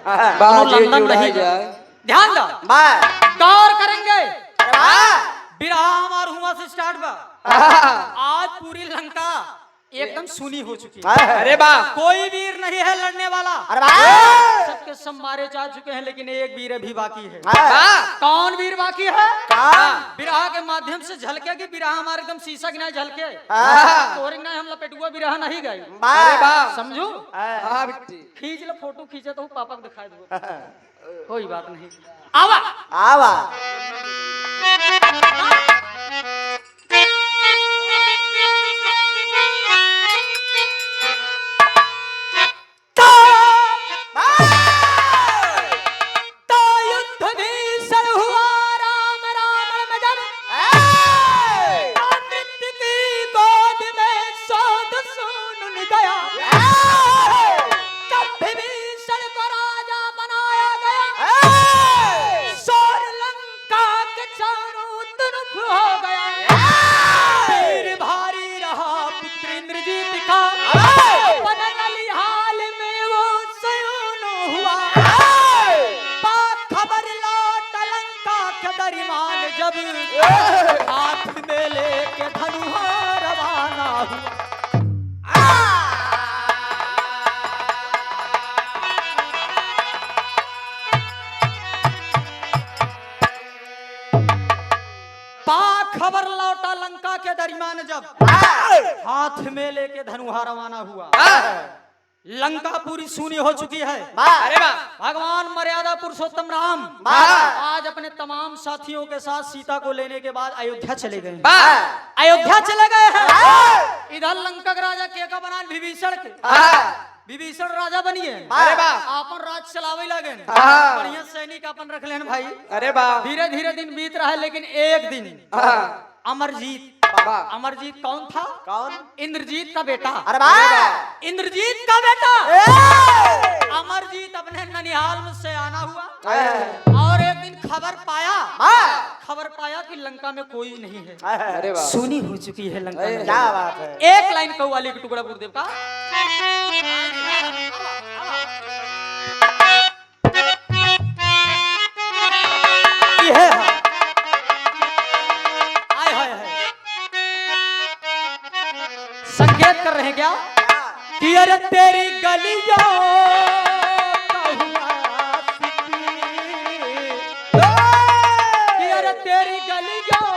London नहीं गए। ध्यान दो, गौर करेंगे। विरह हमार हुआ से स्टार्ट बा। आज पूरी लंका एकदम सुनी हो चुकी है। अरे वाह, कोई वीर नहीं है लड़ने वाला। सबके सब मारे जा चुके हैं, लेकिन एक वीर अभी बाकी है। कौन वीर बाकी है? विरह के माध्यम से झलके की विरह हमारे एकदम शीशा की नहीं झलके। तोरे नहीं हम लपेटुआ विरह नहीं गए। समझू? खींच लो फोटो, खींचे तो पापा को दिखाई दो। कोई बात नहीं। आवा आवा हाथ में लेके धनुहा रवाना हुआ। खबर लौटा लंका के दरमियान जब हाथ में लेके धनुहा रवाना हुआ। लंका पूरी सूनी हो चुकी है। अरे वाह, भगवान मर्यादा पुरुषोत्तम राम आज अपने तमाम साथियों के साथ सीता को लेने के बाद अयोध्या चले गए। अयोध्या चले गए हैं। इधर लंका का राजा के का बना विभीषण के। विभीषण राजा बनिए। अरे वाह, आपन राज चलावे लगे। बढ़िया सैनिक अपन रख लेन भाई। अरे वाह, धीरे धीरे दिन बीत रहा है, लेकिन एक दिन अमरजीत। अमरजीत कौन था? कौन? इंद्रजीत का बेटा। अरे वाह, इंद्रजीत का बेटा अमरजीत अपने ननिहाल से आना हुआ और एक दिन खबर पाया कि लंका में कोई नहीं है। अरे वाह, सुनी हो चुकी है लंका में। क्या बात है। एक लाइन कव्वाली का टुकड़ा गुरुदेव का। संकेत कर रहे हैं क्या कि अरे तेरी गलियों का हुआ कि अरे तेरी गलियों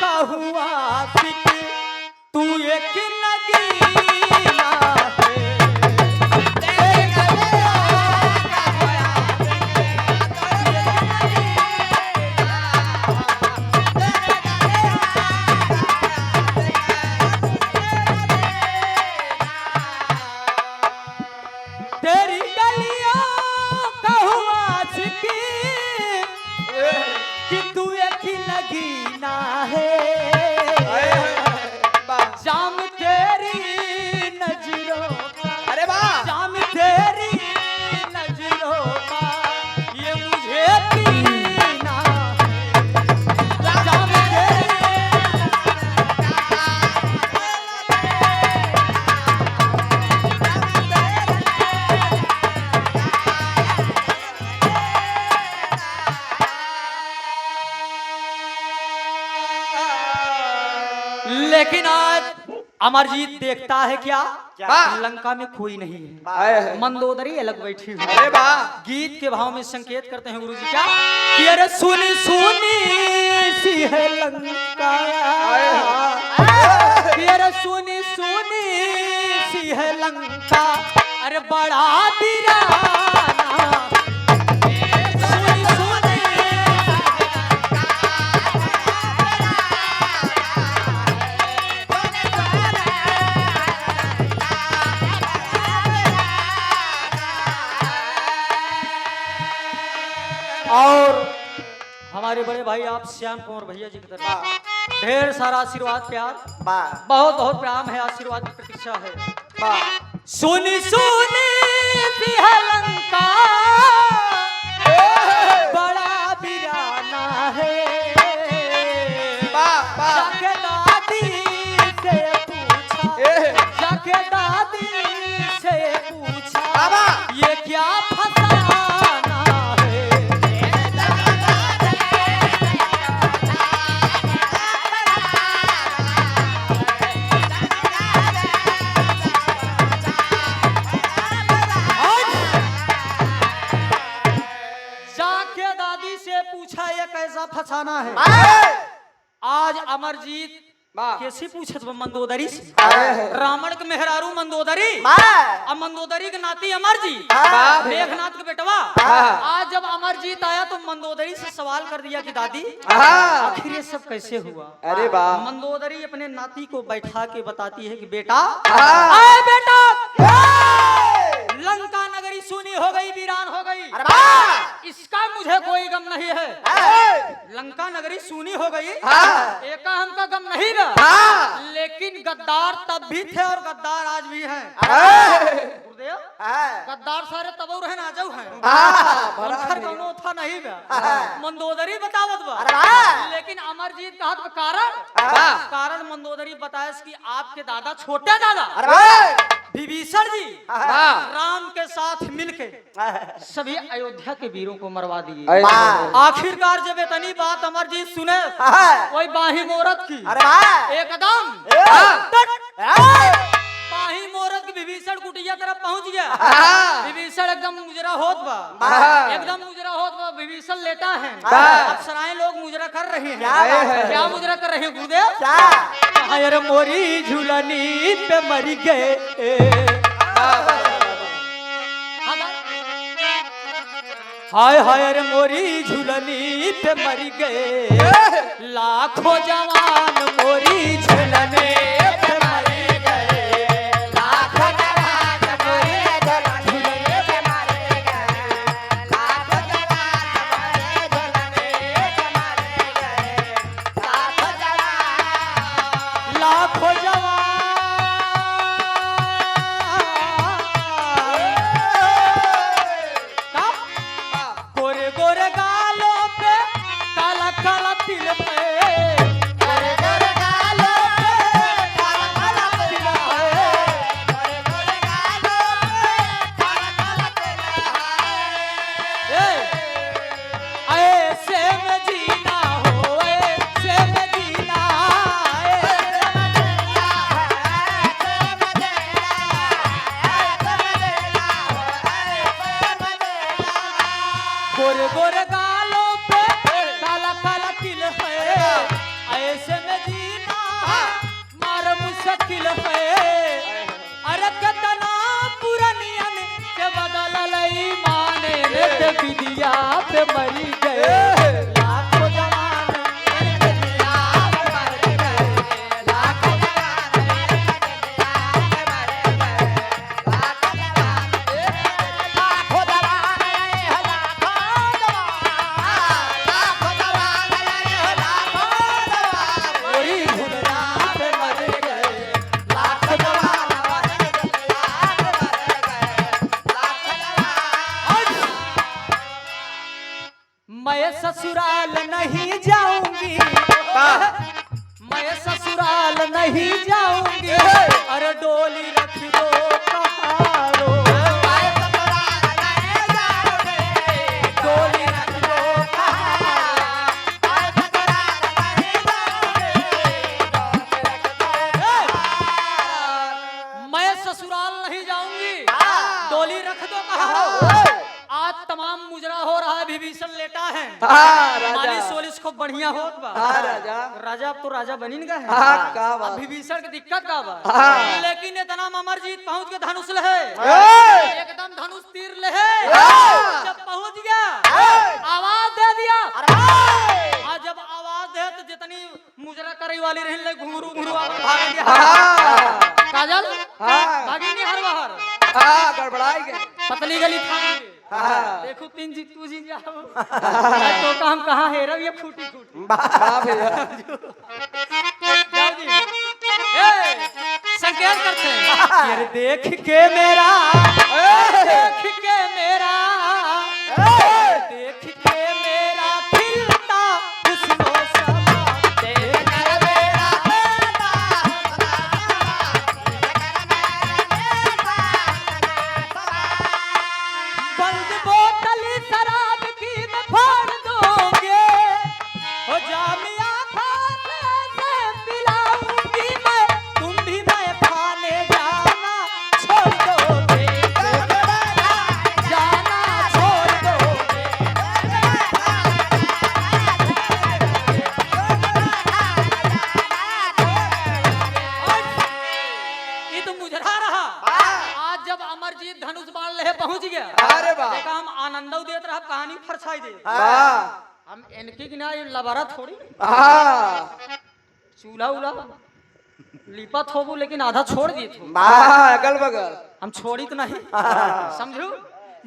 का हुआ तू एक नगीना है। तेरी गलियों का तेरी गलियों का हुआ कि तू एक नगीना है। जाम तेरी नजरों का, अरे वाह, जाम तेरी नजरों का ये मुझे पीना है। जाम लेकिन आज अमरजीत देखता है क्या लंका में कोई नहीं है। मंदोदरी अलग बैठी हुई। अरे वाह, गीत के भाव में संकेत करते हैं गुरुजी क्या कि अरे सुनी सुनी सी है लंका, कि अरे सुनी सुनी सी है लंका, अरे बड़ा वीराना। सुनी सुनी और हमारे बड़े भाई आप श्याम कुमार भैया जी की तरफ ढेर सारा आशीर्वाद प्यार, बहुत बहुत प्यार है, आशीर्वाद की प्रतीक्षा है। सुनी सुनी सी है लंका, बड़ा वीराना है। जाके दादी से पूछा, जाके दादी से पूछा ये क्या फसाना कैसा फसाना है। आज अमरजीत कैसे पूछत बा मंदोदरी से, रावण के मेहरारू मंदोदरी अब मंदोदरी के नाती अमरजीत मेघनाथ के बेटवा। आज जब अमरजीत आया तो मंदोदरी से सवाल कर दिया कि दादी आखिर ये सब कैसे हुआ। अरे वाह। मंदोदरी अपने नाती को बैठा के बताती है कि बेटा आए बेटा, लंका नगरी सुनी हो गई, वीरान हो गई, इसका मुझे कोई गम नहीं है। लंका नगरी सुनी हो गई, एका हमका गम नहीं है, लेकिन गद्दार तब भी थे और गद्दार आज भी हैं। गुरुदेव, गद्दार सारे तब और हैं, आजऊ हैं, उनकर कोनो था नहीं बा। मंदोदरी बतावत बा, लेकिन अमरजीत कहत बा कारण मंदोदरी बताए कि आपके दादा, छोटे दादा विभीषण जी राम के साथ मिलके सभी अयोध्या के वीरों को मरवा दिए। आखिरकार जब इतनी बात अमरजीत सुने, कोई बाही मोरत की एकदम बाही मोरत की विभीषण कुटिया तरफ पहुंच गया। विभीषण एकदम मुजरा होत बा, एकदम मुजरा होत बा। विभीषण लेटा है, अप्सराएं लोग मुजरा कर रहे हैं। क्या मुजरा कर रहे हैं गुरुदेव? हाय मोरी झूलनी पे मर गए, हाय हाय रे मोरी झूलनी पे मर गए, लाखों जवान मोरी झूलने पे मर गए, लाखों जवान मोरी झूलने पे मर गए, लाखों जवान मोरी झूलने पे मर गए, लाखों जवान गोरे गोरे गालों पे काला काला तिल है, गोरे गोरे गालों पे काला काला तिल है, गोरे गोरे गालों पे काला काला तिल है। ऐसे में जीना हो, ऐसे में जीना, ऐसे में जीना, ऐसे में जीना, ऐसे में जीना, ऐसे में जीना। गोरे गोरे गालों पे काला काला तिल है, ऐसे में जीना मार मुश्किल है। अरे कितना पुरनियन के बदल लई माने रे विदिया पे मरी गए, लाखों जवान रे विदिया पे मर गए, लाखों जवान रे विदिया पे मर गए, लाखों जवान, लाखों जवान, लाखों जवान, लाखों जवान मोरी झूलना पे मर गए, लाखों जवान मोरी झूलना पे मर गए, लाखों जवान। मैं ससुराल नहीं जाऊंगी, मैं ससुराल नहीं जाऊंगी, अरे डोली रख दो कहारो, मैं ससुराल नहीं जाऊंगी, डोली रख दो कहारो, मैं ससुराल नहीं जाऊंगी, डोली रख दो कहारो। मैं ससुराल नहीं जाऊंगी, डोली रख दो कहारो। आज तमाम मुजरा हो रहा है, विभीषण लेटा है, मालिश सोलिश खूब बढ़िया होत बा। राजा अब तो राजा बनी न गए, अब विभीषण की दिक्कत का बा। लेकिन इतना अमरजीत पहुंच के धनुष ले, एकदम धनुष तीर ले, जब पहुंच गया आवाज दे दिया। आज जब आवाज दे तो जितनी मुजरा करे वाली रही घुंगरू घुंगरू भाग गया, काजल भागी नहीं हर बाहर, गड़बड़ाई गए, पतली गली था। देखो तीन जी तू जी जाओ तो काम कहाँ है रव ये फूटी फूटी जाओ जी। संकेत करते हैं फिर देख के मेरा, देख के मेरा, देख के मेरा खिलता हुस्नो समा, देख कर मेरा खिलता बंद बोतल शराब की मैं फोड़ दूंगी, हो जामिया खाने से पिलाऊंगी मैं, तुम भी मैं खाने जाना छोड़ दोगे। आनंद देत रहा कहानी फरसाई दे वाह हम इनकी की ना ये लबारा थोड़ी हाँ चूल्हा उला लिपा थोबू लेकिन आधा छोड़ दिए थे वाह अगल बगल हम छोड़ी तो नहीं समझू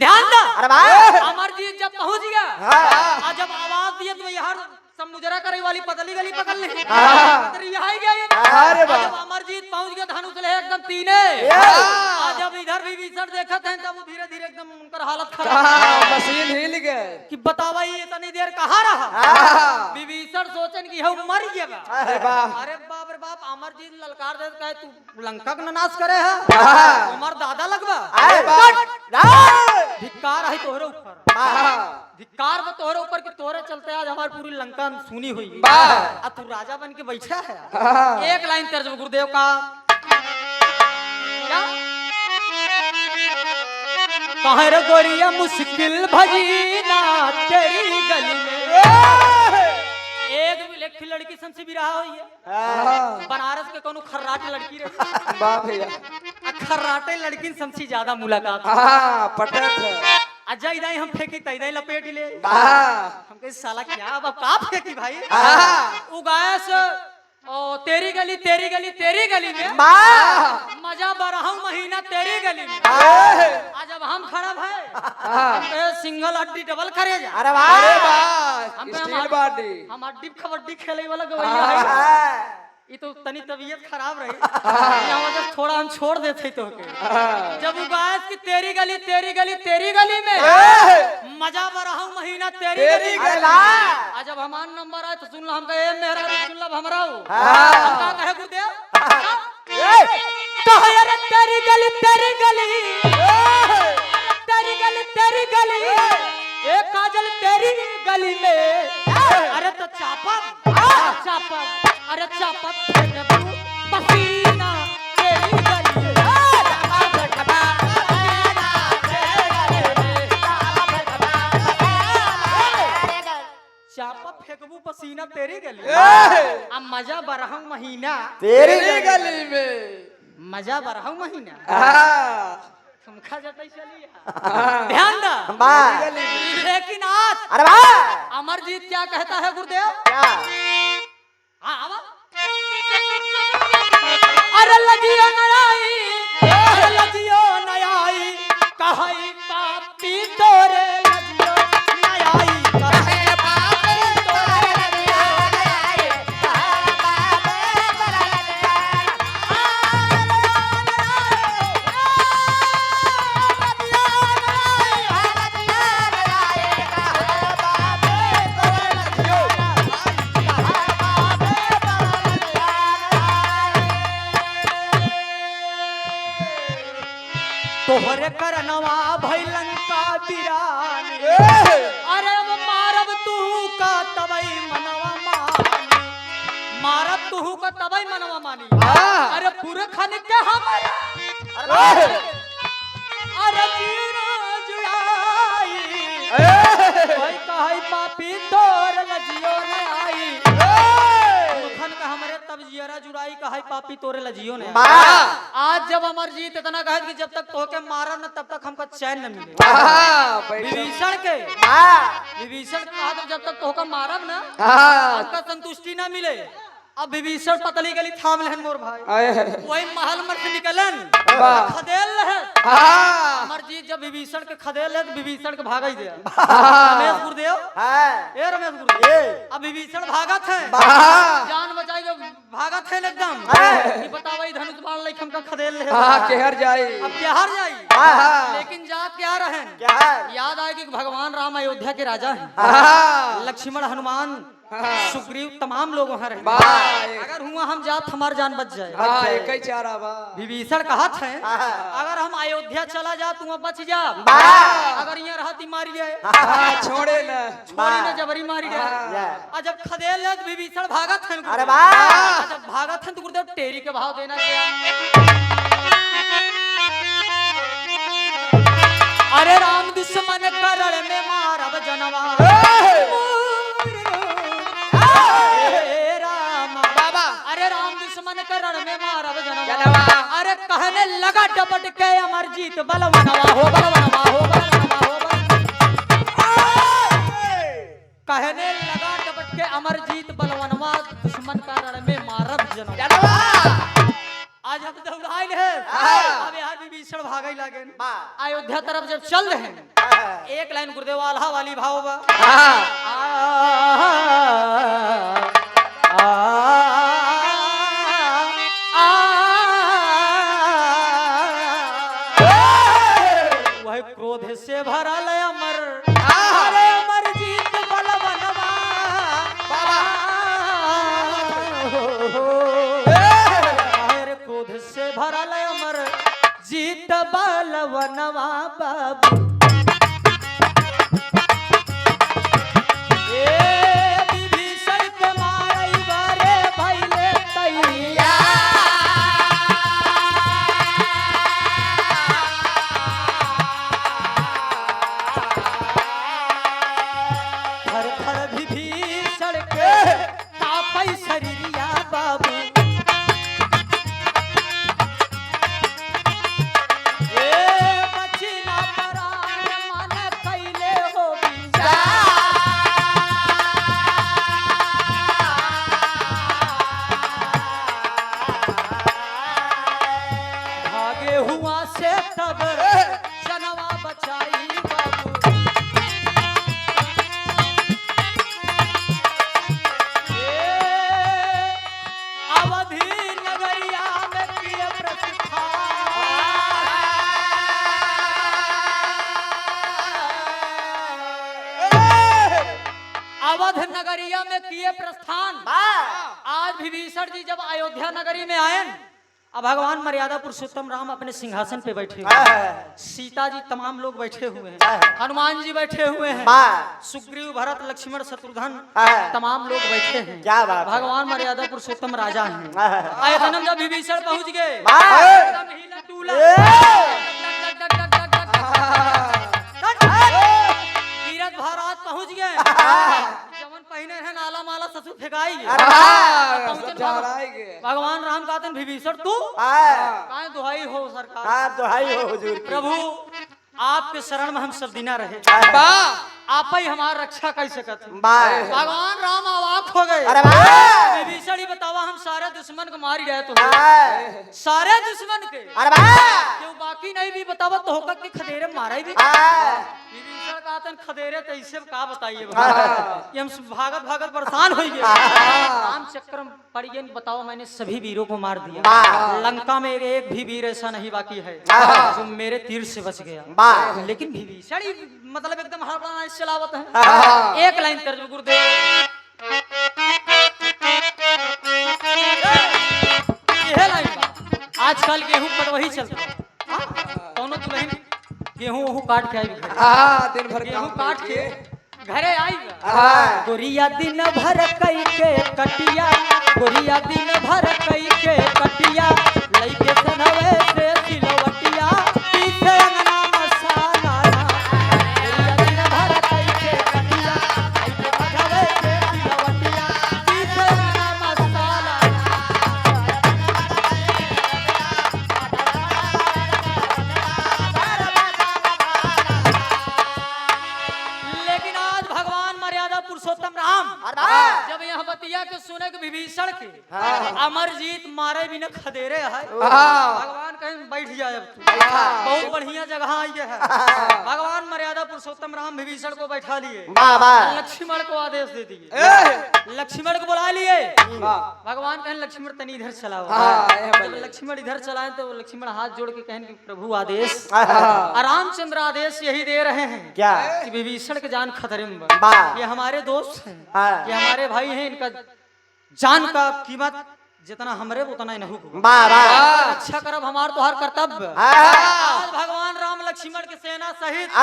ध्यान दा अरे वाह अमरजीत जब पहुंच गया हाँ। और जब आवाज दिए तो यार सब मुजरा करे वाली पतली गली पकड़ ली हाँ। पतली यहाँ ही गई अरे और वाह। जब अमरजीत पहुंच गया धनुष ले एकदम तीने हाँ। और जब इधर भी विसर देखत हैं तब वो धीरे धीरे एकदम उनकर हालत खराब हाँ मशीन हिल गए कि बतावा ये इतनी देर कहाँ रहा हाँ। विभीषण सोचन कि हम मर गया अरे वाह अरे बाप रे बाप अमरजीत ललकार दे कहे तू लंका का नाश करे है हाँ। उमर दादा लगवा अरे वाह धिक्कार है तोहरे ऊपर हाँ। धिक्कार बा तोहरे ऊपर कि तोहरे चलते आज हमारी पूरी लंका सुनी हुई वाह। अब तू राजा बन के बैठा है हाँ। एक लाइन तर्जमा गुरुदेव का क्या कहे रे गोरिया मुश्किल भजी ना तेरी गली में एक भी लड़की संसी भी रहा हुई है बनारस के कोनो खर्राटे लड़की रही वाह भैया खर्राटे लड़की संसी ज्यादा मुलाकात हाँ पटत अजय इदाई हम फेंकी तैदाई लपेट ले हाँ। हम कहे साला क्या अब का फेंकी भाई हाँ। उगायस ओ तेरी गली में मजा बरहू महीना तेरी गली में आज जब हम खड़ा भाई हम कहे सिंगल हड्डी डबल करे जा अरे अरे वाह वाह हम स्टील बॉडी हम हड्डी कबड्डी खेले वाला गवैया है ये तो तनी तबीयत खराब रही यहाँ वजह थोड़ा हम छोड़ देते तो के जब उगायस की तेरी गली में मजा बरहू महीना तेरी गली में गली। आज जब हमार नंबर आए तो सुन लो हम कहे मेहरा सुन लो हमरा हम का कहे गुरुदेव कहे अरे तेरी गली ए काजल तेरी गली में अरे तो चापा अरे चापा पसीना तेरी गली में चापा फेंकबू पसीना तेरी गली अब मजा बरहू महीना तेरी गली में मजा बरहू महीना हाँ। तुमखा जतई चलिए ध्यान दा वाह लेकिन आज अरे वाह अमरजीत क्या कहता है गुरुदेव क्या हाँ आवा अरे लजियो नयाई कहई पापी तोरे लजियो नयाई कहई पापी तोरे लजियो नयाई तोहरे करनवा भैलंका बिरान अरे अब मारब तू का तबई मनवा मानी मारब तू का तबई मनवा मानी अरे पूरे खन के हमारा अरे जीरो जुड़ाई कोई कहई पापी तोर लजियो न आई खन का हमरे तब जियरा जुड़ाई कहई पापी तोरे लजियो ने आज जब अमरजीत इतना कहे कि जब तक तोके मारा न तब तक हमको चैन न मिले विभीषण के कहा तो जब तक तोके मारब न हमका संतुष्टि न मिले अब विभीषण पतली गली थाम लेहन मोर भाई वही महल में से निकलन खदेल रहे अमरजीत जब विभीषण के खदेल है तो विभीषण के भागा ही दे रमेश गुरुदेव ए रमेश गुरुदेव अब विभीषण भागत है जान बचाई के भागत है एकदम ये बतावा धनुष बाण लेके हमका खदेल ले केहर जाई अब केहर जाई लेकिन जा क्या रहन याद आएगी कि भगवान राम अयोध्या के राजा हैं लक्ष्मण हनुमान सुग्रीव तमाम लोग वहाँ रहे अगर हुआ हम जात हमार जान बच जाए एक ही चारा बा विभीषण कहत है अगर हम अयोध्या चला जा तू बच जा अगर यहाँ रहती मारी जाए छोड़े न छोड़ी न जबरी मारी जाए और जब खदेल है तो विभीषण भागत है अरे वाह जब भागत है तो गुरुदेव टेरी के भाव देना क्या अरे राम दुश्मन करण में मारब जनवा दुश्मन करण में मारब जनवा अरे कहने लगा डपट के अमरजीत बलवनवा हो बलवनवा हो बलवनवा हो अमरजीत बलवनवा दुश्मन का रण में मारब जनवा जनवा आज हम दौड़ाइल है अब यहाँ विभीषण भागई लागे अयोध्या तरफ जब चल रहे हैं एक लाइन गुरुदेव आल्हा वाली भाव बा वह क्रोध से भरल अमर अरे अमरजीत बलवनवा अरे क्रोध से भरल अमर जीत बलवनवा बाबू विभीषण के मारई बारे भइले तैया थर थर विभीषण के कापै शरीरिया बाबू बचिना परान मन कैले हो भागे हुआ से तब जनवा बचाई बाबू अवधि नगरिया में किए अवध नगरिया में किए प्रस्थान आज विभीषण जी जब अयोध्या नगरी में आए अब भगवान मर्यादा पुरुषोत्तम राम अपने सिंहासन पे बैठे हुए हैं सीता जी तमाम लोग बैठे हुए हैं हनुमान जी बैठे हुए हैं सुग्रीव भरत लक्ष्मण शत्रुघ्न तमाम लोग बैठे हैं क्या बात है? भगवान मर्यादा पुरुषोत्तम राजा हैं अयोध्या जब विभीषण पहुंच गए एकदम हिला डुला तीरथ भारत पहुंच गए जमन पहने हैं नाला माला ससुर फेंकाई भगवान राम कहते विभीषण तू काहे दुहाई हो सरकार दुहाई हो हुजूर की। प्रभु आपके शरण में हम सब दिना रहे आप ही हमार रक्षा कर सकत हैं। भगवान राम अवाक हो गए विभीषण ही बतावा हम सारे दुश्मन को मारी रहे तो सारे दुश्मन के क्यों बाकी नहीं भी बतावा तो होकर के खदेरे मारा ही भी विभीषण कहते खदेरे तो इससे का बताइए ये हम भागत भागत परेशान हो गए राम चक्र पड़ गए बताओ मैंने सभी वीरों को मार दिया लंका में एक भी वीर ऐसा नहीं बाकी है जो मेरे तीर से बच गया लेकिन विभीषण ही मतलब एकदम हड़बड़ाना चलावत है एक लाइन तर्ज गुरुदेव यह लाइन आजकल गेहूं कटवही चलता है दोनों दुल्हन गेहूं वहू काट के आई दिन भर गेहूं काट के घरे आई गोरिया दिन भर कई के कटिया गोरिया दिन भर कई के कटिया लइके सनवे से सिलवटिया पीछे अंगना मसाला गोरिया दिन भर कई के कटिया लइके सनवे से सिलवटिया पीछे अंगना मसाला लेकिन आज भगवान मर्यादा पुरुषोत्तम राम जब यह बतिया के सुने के विभीषण के अमरजीत मारे भी न खदेरे है भगवान कहीं बैठ जाए अब तू बहुत बढ़िया जगह आई है भगवान मर्यादा पुरुषोत्तम राम विभीषण को बैठा लिए लक्ष्मण को आदेश दे दिए लक्ष्मण को बुला लिए भगवान कहें लक्ष्मण तनी इधर चलाओ जब लक्ष्मण इधर चलाए तो लक्ष्मण हाथ जोड़ के कहें कि प्रभु आदेश रामचंद्र आदेश यही दे रहे हैं क्या कि विभीषण के जान खतरे में बा। ये हमारे दोस्त हैं ये हमारे भाई हैं इनका जान का कीमत जितना हमरे उतना ही नहीं अच्छा करब हमार तोहार कर्तव्य आज भगवान राम लक्ष्मण के सेना सहित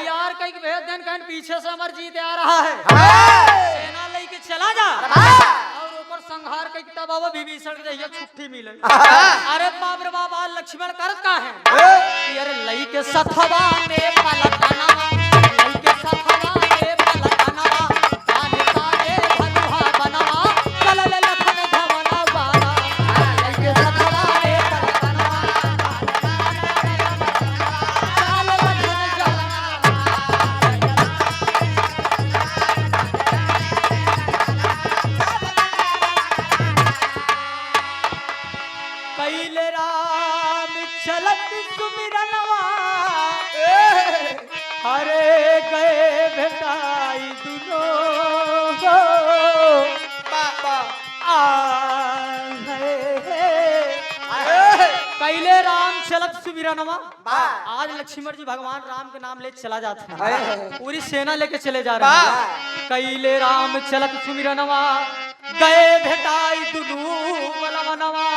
यार कहीं भेज देन कहीं पीछे से अमरजीत आ रहा है सेना लेके चला जा और ऊपर संहार के तब अब विभीषण के जहिया छुट्टी मिले अरे बाप रे बाबा लक्ष्मण करत का है कि अरे लई के सथवा में पलटना लई के सथवा में पलटना कान काने धनुहा बनवा चल ले लखन धवना बाला लई के सथवा में पलटना चल लखन वीरनवा आज लक्ष्मण जी भगवान राम के नाम ले चला जाता है, पूरी सेना लेके चले जा रहे हैं। कैले राम चलत सुमिरनवा गए भेटाई दुनू बलवनवा,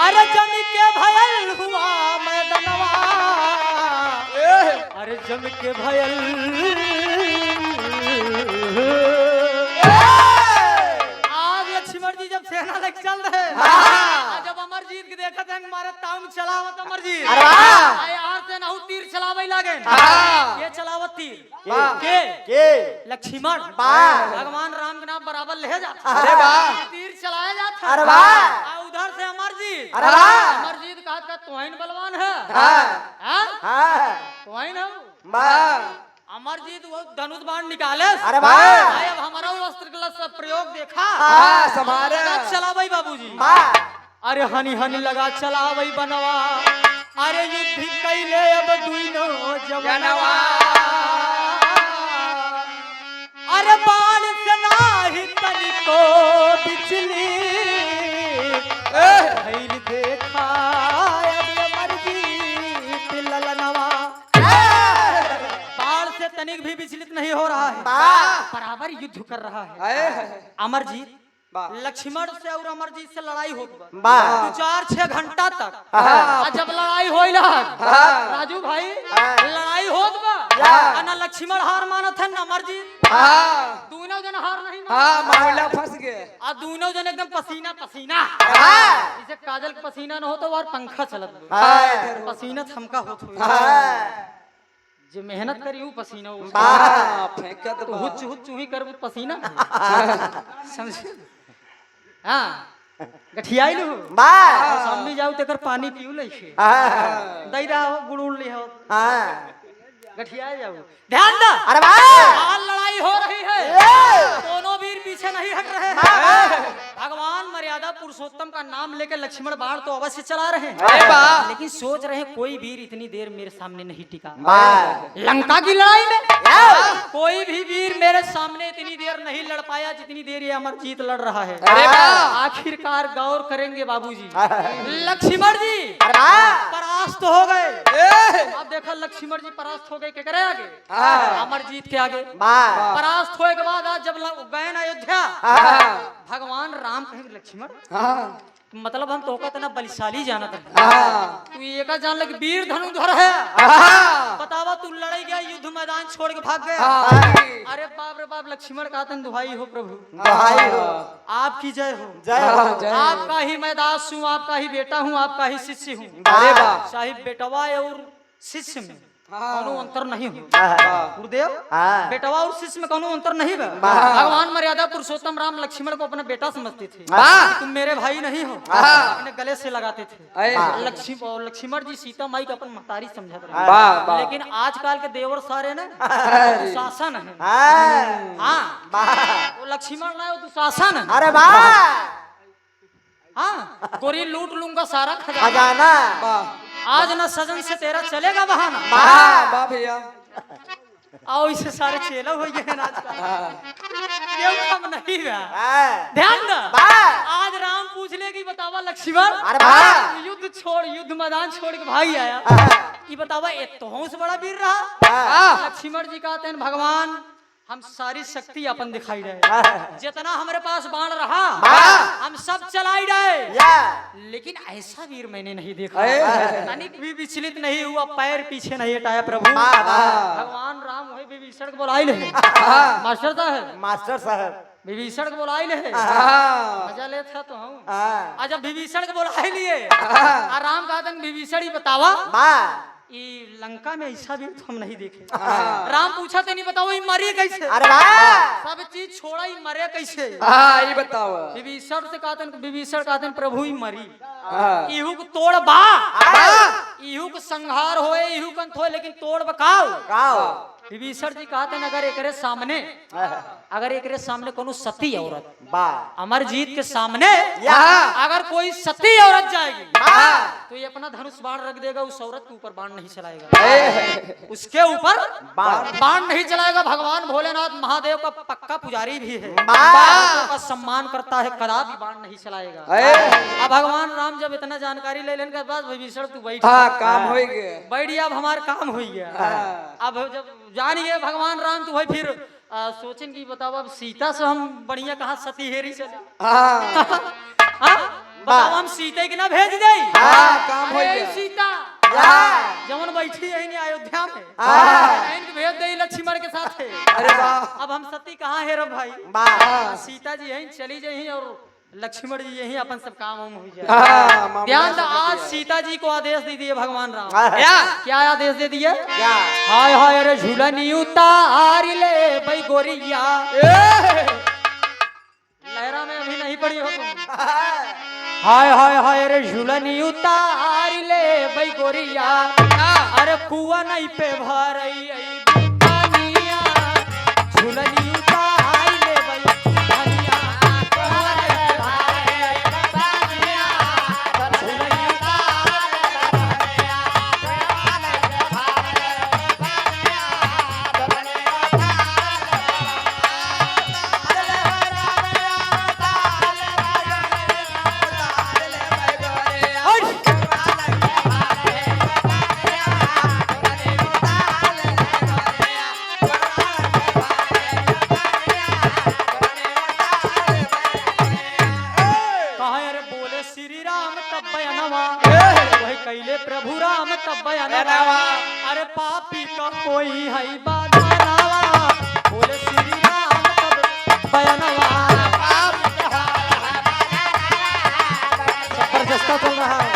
अरे जम के भयल हुआ मैदनवा, अरे जम के भयल आज लक्ष्मण जी जब सेना लेके चल रहे जब अमरजीत के देखा था हमारे ताऊ चलावत अमरजीत यार से नहु तीर चलावे लागे ये चलावत तीर के लक्ष्मण भगवान राम के नाम बराबर ले जाता अरे वाह तीर चलाया जाता अरे वाह उधर से अमरजीत अरे वाह अमरजीत का तोहिन बलवान है तोहिन है अमरजीत वो धनुष बाण निकाले अरे वाह अब हमारा वस्त्र कला सब प्रयोग देखा समारे चला भाई बाबूजी अरे हनी हनी लगा चला भाई बनवा, अरे युद्ध कैले अब दुइनो जवनवा, अरे बाण से नाही तनिको बिचली भइल देखा अब अमरजीत ललनवा, बाण से तनिक भी विचलित नहीं हो रहा है, बराबर युद्ध कर रहा है अमरजीत। लक्ष्मण से और अमरजीत से लड़ाई हो 4-6 घंटा तक जब लड़ाई हो राजू भाई लड़ाई होत बा ना लक्ष्मण हार मानत है ना अमरजीत दोनों जन हार नहीं मामला फंस गए दोनों जन एकदम पसीना पसीना जैसे काजल का पसीना न हो तो और पंखा चलत पसीना थमका होत जो मेहनत करी हूँ पसीना फेंकत तो हुच हुच ही कर पसीना समझे हाँ गठियाई लू सामने जाऊ तेकर पानी पीऊ ले दई रहा हो गुड़ उड़ ले हो गठिया जाऊ ध्यान दो अरे वाह लड़ाई हो रही है दोनों वीर पीछे नहीं हट रहे हैं भगवान मर्यादा पुरुषोत्तम का नाम लेकर लक्ष्मण बाण तो अवश्य चला रहे हैं लेकिन सोच रहे हैं कोई वीर इतनी देर मेरे सामने नहीं टिका लंका की लड़ाई में कोई भी वीर मेरे सामने इतनी देर नहीं लड़ पाया जितनी देर ये अमरजीत लड़ रहा है आखिरकार गौर करेंगे बाबूजी लक्ष्मण जी परास्त हो गए अब देखो लक्ष्मण जी परास्त हो गए क्या करे आगे अमरजीत के आगे परास्त होने के बाद आज जब गए ना अयोध्या भगवान राम कहेंगे लक्ष्मण मतलब हम तो ना बलिशाली जाना था तू ये का जान लगे वीर धनुधर है बतावा तू लड़ाई गया युद्ध मैदान छोड़ के भाग गया अरे बाप रे बाप लक्ष्मण का तन दुहाई हो प्रभु आपकी जय हो आपका ही मैं दास हूँ आपका ही बेटा हूँ आपका ही शिष्य हूँ साहिब बेटवा और शिष्य में कोनो अंतर नहीं हो गुरुदेव बेटवा और शिष्य में कोनो अंतर नहीं है भगवान मर्यादा पुरुषोत्तम राम लक्ष्मण को अपना बेटा समझते थे तुम मेरे भाई नहीं हो अपने गले से लगाते थे लक्ष्मण जी सीता माई का अपन महतारी समझते रहे लेकिन आजकल के देवर सारे ना दुशासन है वो लक्ष्मण ना वो दुशासन है अरे वाह हाँ गोरी लूट लूंगा सारा खजाना आज ना सजन से तेरा चलेगा बहाना भैया आओ इसे सारे चेला हो गए क्यों कम नहीं ध्यान दो आज राम पूछ ले कि बतावा लक्ष्मण युद्ध छोड़ युद्ध मैदान छोड़ के भाई आया ये बतावा ये तो से बड़ा वीर रहा लक्ष्मण जी कहते हैं भगवान हम सारी शक्ति अपन दिखाई रहे जितना हमारे पास बाण रहा हम सब चलाई रहे लेकिन ऐसा वीर मैंने नहीं देखा तनिक भी विचलित नहीं हुआ पैर पीछे नहीं हटाया प्रभु भगवान राम वही विभीषण को बुलाई ले मास्टर साहब विभीषण को बुलाई ले मजा ले था तो हम जब विभीषण को बुलाई लिए राम कहा विभीषण ही बतावा ये लंका में ऐसा भी हम नहीं देखे राम पूछा तो नहीं बताओ ये मरे कैसे अरे सब चीज छोड़ा ही मरे कैसे ये बताओ विभीषण से विभीषण कहते प्रभु ही मरी इहू को तोड़ बा इहू को संहार होए इहू कंत होए लेकिन तोड़ बकाओ विभीषण जी कहते हैं अगर एकरे सामने कोनो सती औरत बा अमरजीत के सामने हाँ। अगर कोई सती औरत जाएगी तो ये अपना धनुष बाण रख देगा, उस औरत के ऊपर बाण नहीं चलाएगा, उसके ऊपर बाण नहीं चलाएगा। भगवान भोलेनाथ महादेव का पक्का पुजारी भी है, का सम्मान करता है, कदापि बाण नहीं चलाएगा। अब भगवान राम जब इतना जानकारी ले लेने के बाद विभीषण तू बैठ, हाँ काम हो गया, बैठ गया, अब हमारा काम हो गया। अब जब जानिए भगवान राम तो भाई फिर सोचें कि बताओ अब सीता से हम बढ़िया कहा सती हेरी चले, बताओ हम सीता के ना भेज दे, काम हो गया। सीता जमन बैठी यही अयोध्या में भेज दे लक्ष्मण के साथ। अरे वाह, अब हम सती कहाँ है रे भाई, सीता जी यहीं चली जाए और लक्ष्मण जी यही अपन सब काम हो जाए। ध्यान दो, आज सीता जी को आदेश दे दिए भगवान राम, क्या आदेश दे दिए? हाय हाय अरे झूलनी उतार ले भाई गोरिया, लहरा में अभी नहीं पड़ी हो तुम। हाय हाय हाय अरे झूलनी उतार ले भाई गोरिया, अरे कुआ नहीं पे भरई पानिया, झूलनी उतार ले भाई धनिया, कैले प्रभु राम तब बयानवा, अरे पापी का कोई है बाधावा, बोले श्री राम तब बयानवा। जबरदस्त चल रहा है।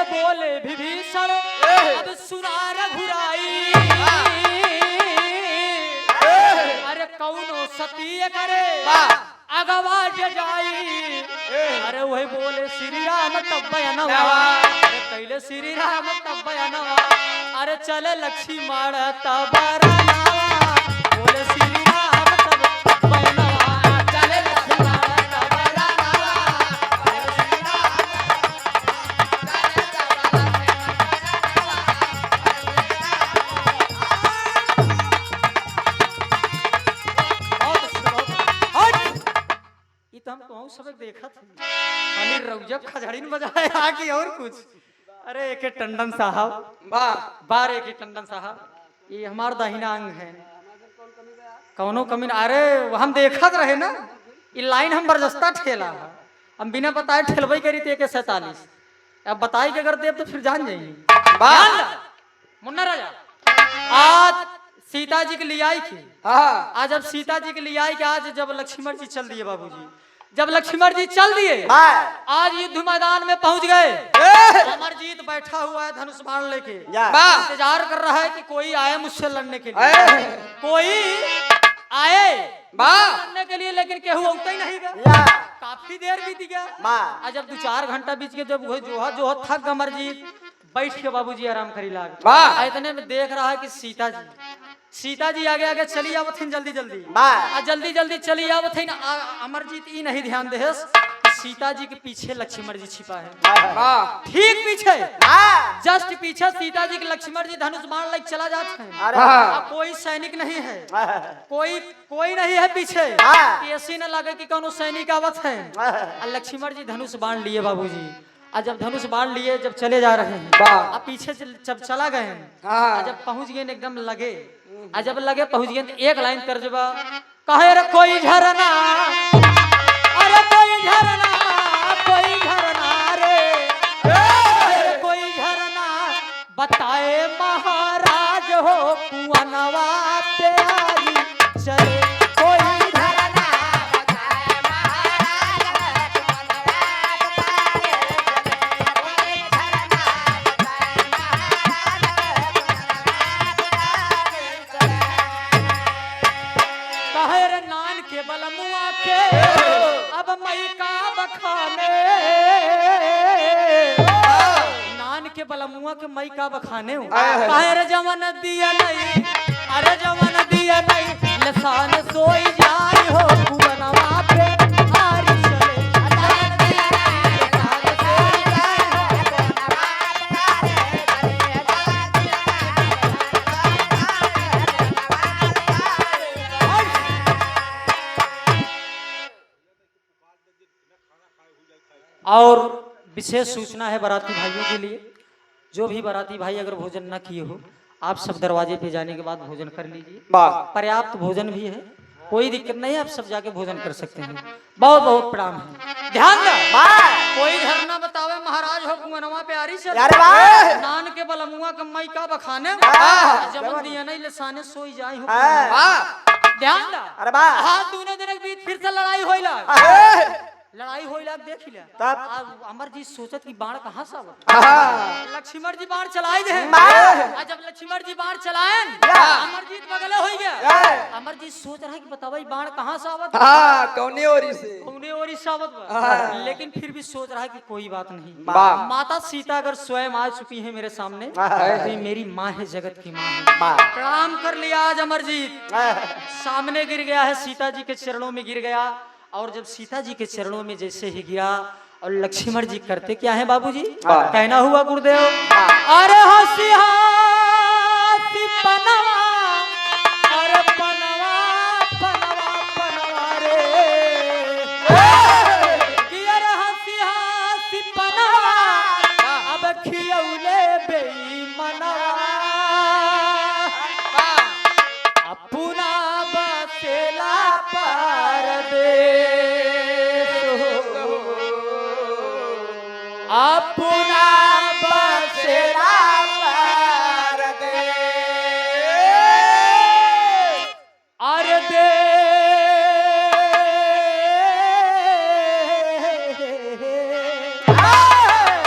बोले विभीषण अब सुना रघुराई, अरे कौनो सती करे अगवा जाई, अरे वही बोले श्री राम तब बयानवा, अरे कैले श्री राम तब बयानवा, अरे चले लक्ष्मण तब बयानवा, बोले श्री राम तब बयानवा, चले लक्ष्मण तब बयानवा। हम सब देखा था खाली रौजब खजड़ी में बजाए आगे और कुछ। अरे एक टंडन साहब, बार एक टंडन साहब, ये हमारा दाहिना अंग है, कौनो कमी ना। अरे हम देखा रहे ना, ये लाइन हम बरजस्ता ठेला है, हम बिना बताए ठेलबई करी थे 47, अब बताई के अगर देव तो फिर जान जाएंगे। मुन्ना राजा आज सीता जी के लिए आई थी, आज अब सीता जी के लिए आई कि आज जब लक्ष्मण जी चल दिए, बाबूजी जब लक्ष्मण जी चल दिए, आज युद्ध मैदान में पहुंच गए, अमरजीत बैठा हुआ है धनुष बाण लेके, इंतजार कर रहा है कि कोई आए मुझसे लड़ने के लिए, कोई आए लड़ने के लिए, लेकिन केहू उठता ही नहीं गया। काफी देर बीत गया, आज जब 2-4 घंटा बीत गया, जब जो थक अमरजीत बैठ के बाबूजी आराम करी लाग, इतने में देख रहा है कि सीता जी आगे आगे चली आवत हैं, जल्दी जल्दी चली आवत हैं। अमरजीत ई नहीं ध्यान दे सीता जी के पीछे लक्ष्मण जी छिपा है, ठीक पीछे, जस्ट पीछे सीता जी के लक्ष्मण जी धनुष बाण लेके चला जाते हैं। कोई सैनिक नहीं है, कोई नहीं है पीछे, ऐसी न लगे कि कौन सैनिक आवत है। लक्ष्मण जी धनुष बाण लिए बाबूजी, जब धनुष बाण लिए जब चले जा रहे हैं, अब पीछे जब चला गए हैं, जब पहुंच गए एकदम लगे, जब लगे पहुंच गए तो एक लाइन तर्जबा कहे रे कोई झरना, अरे कोई झरना, कोई झरना रे, कोई झरना बताए महाराज हो कुआनवा पे आई चले, कोई झरना बताए मई का बखाने, नान के बलमुआ के मई का बखाने हो। अरे जवन दिया नहीं, अरे जवन दिया नहीं, लसान सोई जाई हो कुवनवा पे आरी चले। और विशेष सूचना है बाराती भाइयों के लिए, जो भी बाराती भाई अगर भोजन न किए हो, आप सब दरवाजे पे जाने के बाद भोजन कर लीजिए। पर्याप्त भोजन भी है, कोई दिक्कत नहीं है, आप सब जाके भोजन कर सकते हैं। बहुत बहुत प्रणाम है। ध्यान दे, कोई घर ना बतावे महाराज हो कुंवनवा प्यारी से, नान के बलमुआ के मई का बखाने, जब दिया नहीं लसाने सोई जाई हो। ध्यान दा, हाथ दूने दिन के बीच फिर से लड़ाई होइला, लड़ाई होइला देख लिया। तब अमरजीत सोचत कि बाण कहां से आवत, लक्ष्मण जी बाण चलाए दे। जब लक्ष्मण जी बाण चलाए, अमरजीत बगले हो गया। अमरजीत सोच रहा है कि बताओ बाण कहां से आवत, कौने ओरी से, कौने ओरी से आवत। लेकिन फिर भी सोच रहा है कि कोई बात नहीं, माता सीता अगर स्वयं आ चुकी है मेरे सामने, तो ये मेरी माँ है, जगत की माँ है। प्रणाम कर लिया आज अमरजीत, सामने गिर गया है, सीता जी के चरणों में गिर गया। और जब सीता जी के चरणों में जैसे ही गिरा, और लक्ष्मण जी करते क्या है बाबूजी, कहना हुआ गुरुदेव, अरे हंसी हंसी पनवा, अरे पनवा पनवा पनवा रे, कि अरे हंसी हंसी पनवा, अब खियौले बेईमनवा, अपना बसेला पार दे, अपना बसेरा पार दे, अरे दे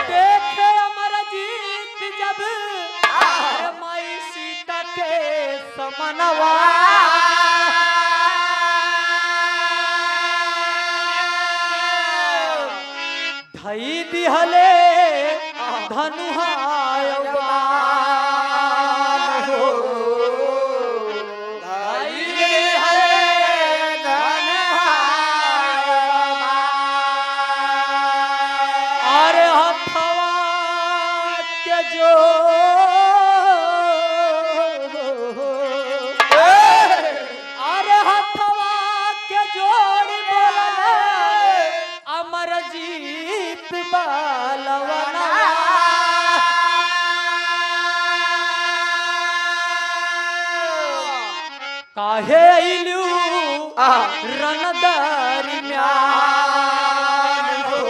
देखे अमरजीत जब माई सीता के समनवा, धई दिहले धनुहाय बाण हो, धई दिहले धनुहाय बाण, अरे हथवा के जो, अरे हथवा के जोड़ बोले अमरजीत बालवना, काहे इलू रणदारी म्यान हो,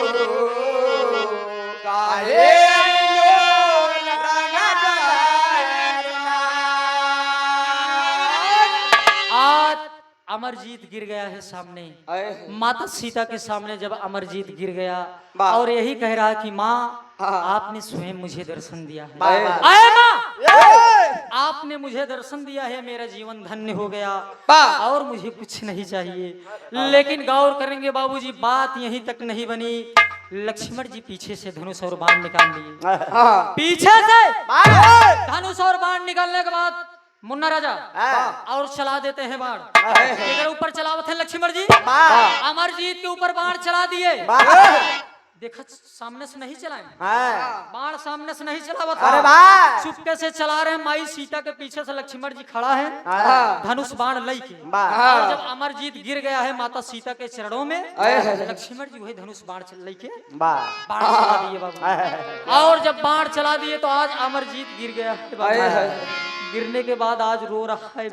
काहे इलू रणदारी म्यान। आज अमरजीत गिर गया है सामने, माता सीता के सामने जब अमरजीत गिर गया, और यही कह रहा कि माँ आपने स्वयं मुझे दर्शन दिया है, आए माँ आपने मुझे दर्शन दिया है, मेरा जीवन धन्य हो गया, और मुझे कुछ नहीं चाहिए। लेकिन गौर करेंगे बाबूजी, बात यहीं तक नहीं बनी, लक्ष्मण जी पीछे से धनुष और बाण निकाल लिए, पीछे से धनुष और बाण निकालने के बाद मुन्ना राजा और चला देते हैं बाण, इधर ऊपर चलावत है लक्ष्मण जी, अमरजीत के ऊपर बाण चला दिए। देखा सामने से नहीं चलाए, बाण सामने से नहीं चलावत, चुपके से चला रहे। माई सीता के पीछे से लक्ष्मण जी खड़ा है, धनुष बाण लई के, और जब अमरजीत गिर गया है माता सीता के चरणों में, लक्ष्मण जी वही धनुष बाण लई के बाण चला दिए बाबू। और जब बाण चला दिए तो आज अमरजीत गिर गया है, गिरने के बाद आज रो रहा है,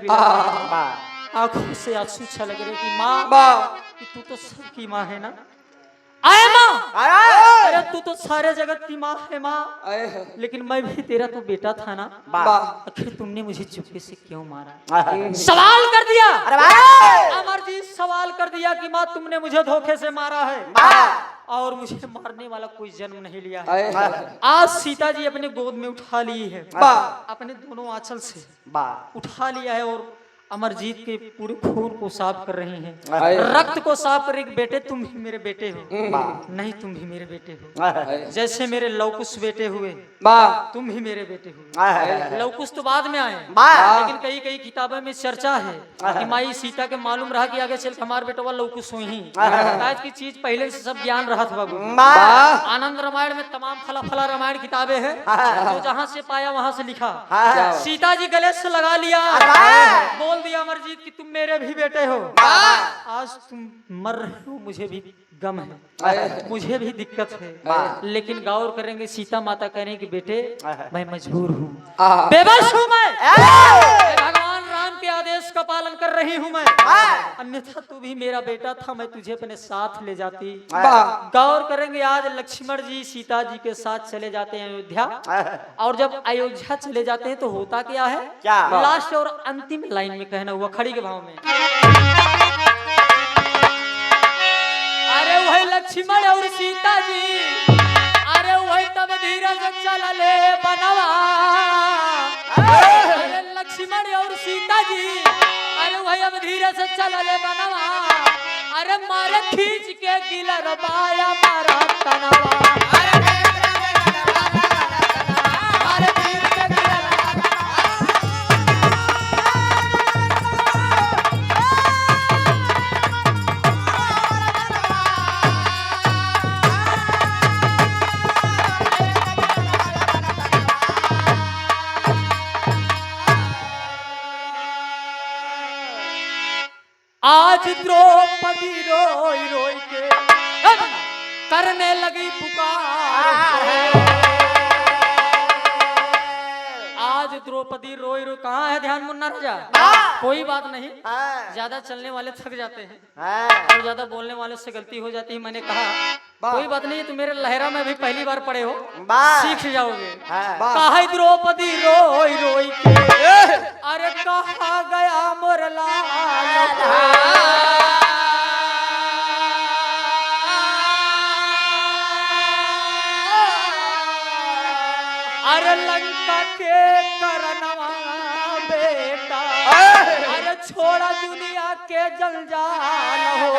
आंखों से आंसू छलक रहे कि माँ तू तो सबकी माँ है ना, आए माँ, अरे तू तो सारे जगत की माँ है माँ, लेकिन मैं भी तेरा तो बेटा था ना, आखिर तुमने मुझे चुपके से क्यों मारा, सवाल कर दिया। अमरजीत सवाल कर दिया कि माँ तुमने मुझे धोखे से मारा है, और मुझे मारने वाला कोई जन्म नहीं लिया है। आज सीता जी अपने गोद में उठा ली है, अपने दोनों आंचल से उठा लिया है, और अमरजीत के पूरे खून को साफ कर रही हैं, आए। रक्त को साफ कर रही कि बेटे तुम भी मेरे बेटे हो, नहीं तुम भी मेरे बेटे हो, जैसे मेरे लवकुश बेटे हुए तुम भी मेरे बेटे हो। लवकुश तो बाद में आए, लेकिन कई कई किताबों में चर्चा है कि माई सीता के मालूम रहा कि आगे चल हमारे बेटवा लवकुश हुई ही, आज की चीज पहले से सब ज्ञान रहा था बाबू। आनंद रामायण में तमाम फला फला रामायण किताबें हैं, जो जहाँ से पाया वहाँ से लिखा। सीता जी गले से लगा लिया, बोल दिया अमरजीत कि तुम मेरे भी बेटे हो, आज तुम मर रहे हो मुझे भी गम है, मुझे भी दिक्कत है, लेकिन गौर करेंगे सीता माता कह रही कि बेटे मैं मजबूर हूँ, बेबस हूँ मैं, भगवान राम के आदेश का पालन कर रही हूँ मैं, अन्यथा तू भी मेरा बेटा था, मैं तुझे अपने साथ ले जाती। गौर करेंगे आज लक्ष्मण जी सीता जी के साथ चले जाते हैं अयोध्या, और जब अयोध्या चले जाते हैं तो होता क्या है, लास्ट और अंतिम लाइन में कहना हुआ खड़ी के भाव में, अरे वही लक्ष्मण और सीता जी, अरे वही तब धीरज चल ले बनवा, अरे लक्ष्मण और सीता जी, अरे वही अब धीरज चल ले बनवा, अरे मारे खींच के गिलर बाया मारा तनवा, आज द्रौपदी रोई रोई के करने लगी पुकार, आज द्रौपदी रोई रोई, कहाँ है ध्यान मुन्ना राजा, कोई बात नहीं, ज्यादा चलने वाले थक जाते हैं और ज्यादा बोलने वाले से गलती हो जाती है, मैंने कहा कोई बात नहीं, तुम मेरे लहरा में भी पहली बार पढ़े हो, सीख जाओगे। कहा द्रौपदी रोई रोई के, अरे कहा गया मोर लाल, अरे लंका के करनवा बेटा, अरे छोड़ा दुनिया के जंजाल हो,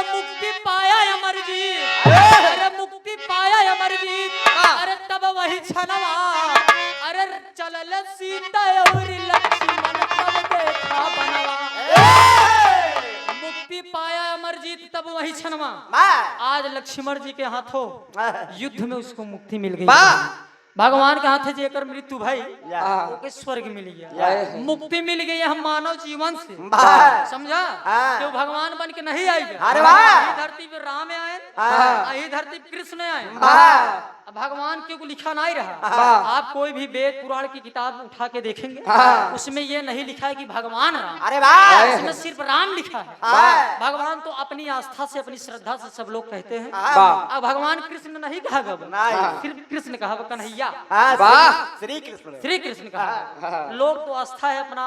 मुक्ति पाया अमरजीत, अरे मुक्ति पाया अमरजीत, अरे तब वही छनवा, अरे चलल सीता और लक्ष्मण तब देखा बनवा, मुक्ति पाया अमरजीत तब वही छनवा, आज लक्ष्मण जी के हाथों युद्ध में उसको मुक्ति मिल गई, भगवान के हाथ जेकर मृत्यु भाई ओके स्वर्ग मिल गया, मुक्ति मिल गई है हम मानव जीवन से, समझा, क्यों भगवान बन के नहीं आई, धरती पे राम आए, यही धरती पे कृष्ण आए, भगवान क्यों लिखा नहीं रहा, आप कोई भी वेद पुराण की किताब उठा के देखेंगे उसमें ये नहीं लिखा है कि भगवान राम, उसमें सिर्फ राम लिखा है, भगवान तो अपनी आस्था से अपनी श्रद्धा से सब लोग कहते हैं, अब भगवान कृष्ण नहीं कहा गया, सिर्फ कृष्ण कहा कन्हैया, श्री कृष्ण कहा, लोग तो आस्था है अपना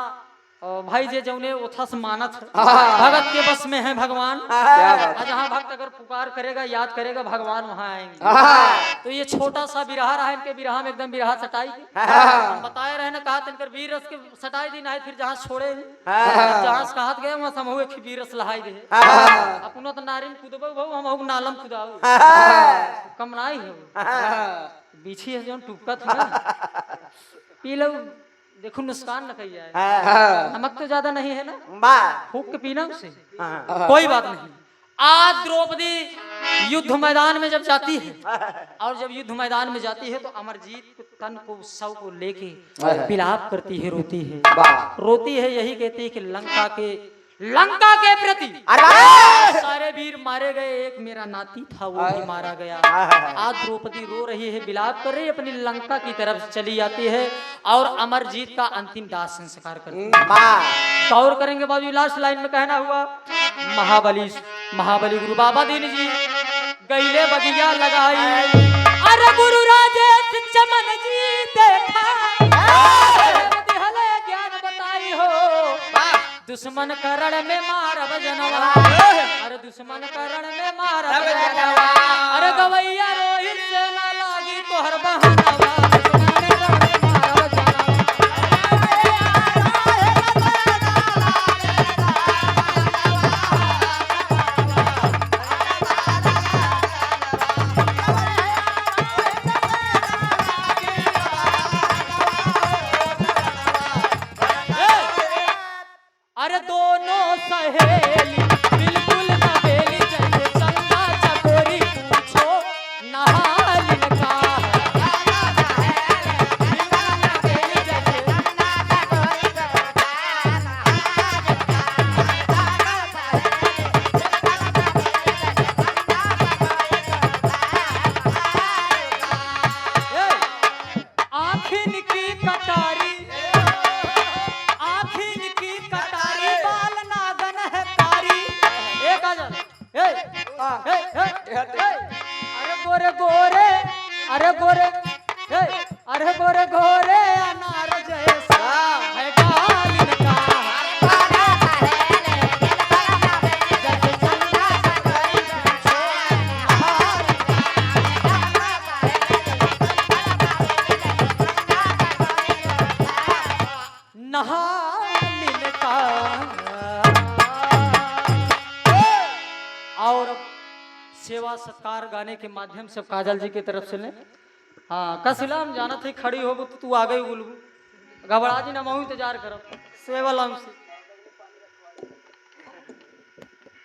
भाई जे जौने ओथा से मानत भगत के बस में है भगवान, जहाँ भक्त अगर पुकार करेगा याद करेगा भगवान वहाँ आएंगे। तो ये छोटा सा बिरहा रहा, इनके बिरहा में एकदम बिरहा सटाई, हम बताए रहे ना, कहा इनकर वीर रस के सटाई दी नहीं, फिर जहाँ छोड़े जहाँ से कहत गए वहाँ समूह की वीर रस लहाई दे, अपनो तो नारिन कूदबो भाऊ हम नालम कुदाऊ, कम नाई हो बीछी है जो टुपका था पी लो, देखो नुकसान न कही जाए, नमक तो ज्यादा नहीं है ना, फूक के पीना उसे, कोई बात नहीं। आज द्रौपदी युद्ध मैदान में जब जाती है, और जब युद्ध मैदान में जाती है तो अमरजीत तन को शव को लेके विलाप करती है, रोती है, यही कहती है कि लंका के प्रति सारे वीर मारे गए, एक मेरा नाती था वो भी मारा गया। आज द्रौपदी रो रही है, विलाप कर रही है, अपनी लंका की तरफ चली जाती है और अमरजीत का अंतिम दाह संस्कार करती है। गौर करेंगे बाबू, लास्ट लाइन में कहना हुआ, महाबली गुरु बाबा दीन जी गईले बगिया लगाई, अरे गुरु राजेश चमन जी देखा, ज्ञान बताई हो, दुश्मन करण में मारब जनवा, अरे दुश्मन करण में मारब जनवा, अरे गवैया रोहित से ना लागी तोहर बहनवा, सहेली बिल्कुल नवेली जैसे चंदा चकोरी पूछो नहालिन का आखिन की कटारी आखिन की कटारी बाल नागन है कारी एक आजा अरे गोरे गोरे अरे गोरे अरे गोरे गोरे अनार जैसा है गालिन का नहालिन का। और अब सेवा सत्कार गाने के माध्यम से काजल जी की तरफ से ले हाँ कसिला हम जाना थे खड़ी हो तो तू आ गई बोलबू घबरा जी ना मैं इंतजार करब सेवा लाम से